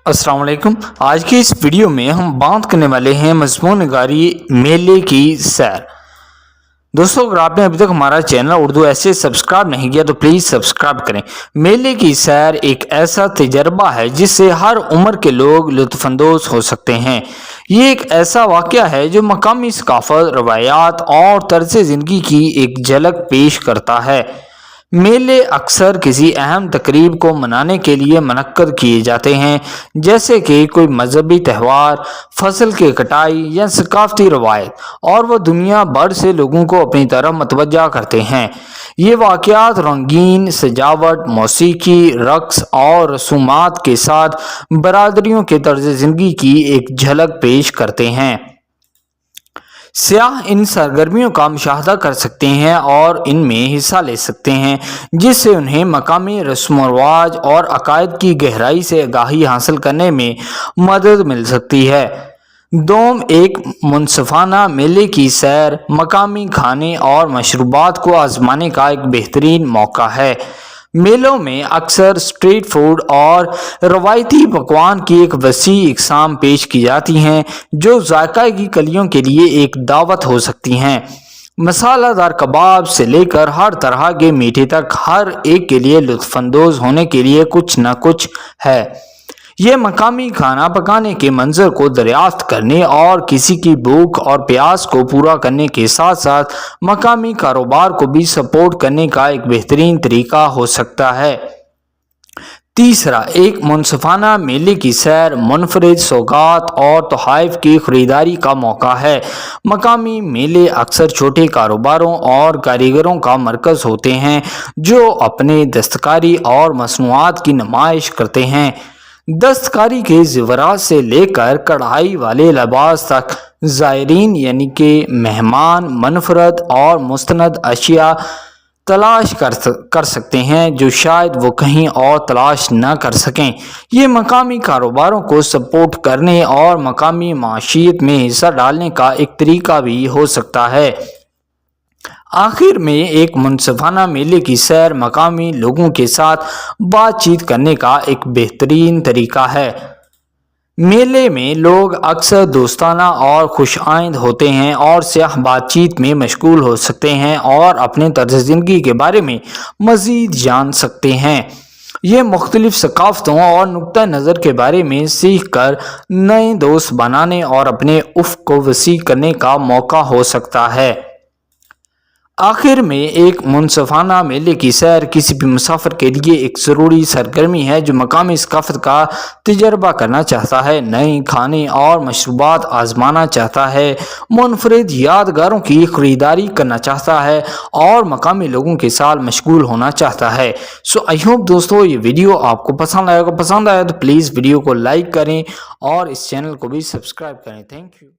अस्सलाम वालेकुम। आज की इस वीडियो में हम बात करने वाले हैं मजमून नगारी मेले की सैर। दोस्तों, अगर आपने अभी तक हमारा चैनल उर्दू ऐसे सब्सक्राइब नहीं किया तो प्लीज़ सब्सक्राइब करें। मेले की सैर एक ऐसा तजर्बा है जिससे हर उम्र के लोग लुत्फ़अंदोज़ हो सकते हैं। ये एक ऐसा वाक़या है जो मकामी सकाफ़त, रवायात और तर्ज़ ज़िंदगी की एक झलक पेश करता है। मेले अक्सर किसी अहम तकरीब को मनाने के लिए मुनक्कद किए जाते हैं, जैसे कि कोई मजहबी त्यौहार, फसल की कटाई या सकाफती रवायत, और वह दुनिया भर से लोगों को अपनी तरफ मतवज्जा करते हैं। ये वाक़यात रंगीन सजावट, मौसीकी, रक्स और रसूमात के साथ बरादरियों के तर्ज ज़िंदगी की एक झलक पेश करते हैं। सयाह इन सरगर्मियों का मुशाहदा कर सकते हैं और इनमें हिस्सा ले सकते हैं, जिससे उन्हें मकामी रस्म व रिवाज और अकायद की गहराई से आगाही हासिल करने में मदद मिल सकती है। दोम एक मुनसिफाना मेले की सैर मकामी खाने और मशरूबात को आजमाने का एक बेहतरीन मौका है। मेलों में अक्सर स्ट्रीट फूड और रवायती पकवान की एक वसी इकसाम पेश की जाती हैं, जो जायका की कलियों के लिए एक दावत हो सकती हैं। मसालादार कबाब से लेकर हर तरह के मीठे तक, हर एक के लिए लुत्फ़अंदोज़ होने के लिए कुछ न कुछ है। ये मकामी खाना पकाने के मंजर को दरियाफ्त करने और किसी की भूख और प्यास को पूरा करने के साथ साथ मकामी कारोबार को भी सपोर्ट करने का एक बेहतरीन तरीका हो सकता है। तीसरा, एक मुनसिफाना मेले की सैर मुनफरिद सौगात और तोहफ़ की ख़रीदारी का मौका है। मकामी मेले अक्सर छोटे कारोबारों और कारीगरों का मरकज़ होते हैं, जो अपने दस्तकारी और मसनूआत की नुमाइश करते हैं। दस्तकारी के ज़ेवरात से लेकर कढ़ाई वाले लिबास तक ज़ायरीन यानी कि मेहमान मनफरद और मुस्तनद अशिया तलाश कर सकते हैं, जो शायद वो कहीं और तलाश न कर सकें। ये मकामी कारोबारों को सपोर्ट करने और मकामी माशियत में हिस्सा डालने का एक तरीका भी हो सकता है। आखिर में, एक मुनसिफाना मेले की सैर मकामी लोगों के साथ बातचीत करने का एक बेहतरीन तरीका है। मेले में लोग अक्सर दोस्ताना और खुशाइंद होते हैं और स्याह बातचीत में मशगूल हो सकते हैं और अपने तर्ज ज़िंदगी के बारे में मज़ीद जान सकते हैं। ये मुख्तलिफ सकाफ़तों और नुक्ता नज़र के बारे में सीख कर नए दोस्त बनाने और अपने उफ़्क़ को वसी करने का मौका हो सकता है। आखिर में, एक मुनसिफाना मेले की सैर किसी भी मुसाफिर के लिए एक ज़रूरी सरगर्मी है जो मकामी सकाफ़त का तजर्बा करना चाहता है, नए खाने और मशरूबात आजमाना चाहता है, मुनफरिद यादगारों की ख़रीदारी करना चाहता है और मकामी लोगों के साथ मशगूल होना चाहता है। सो आई होप दोस्तों ये वीडियो आपको पसंद आया तो प्लीज़ वीडियो को लाइक करें और इस चैनल को भी सब्सक्राइब करें। Thank you.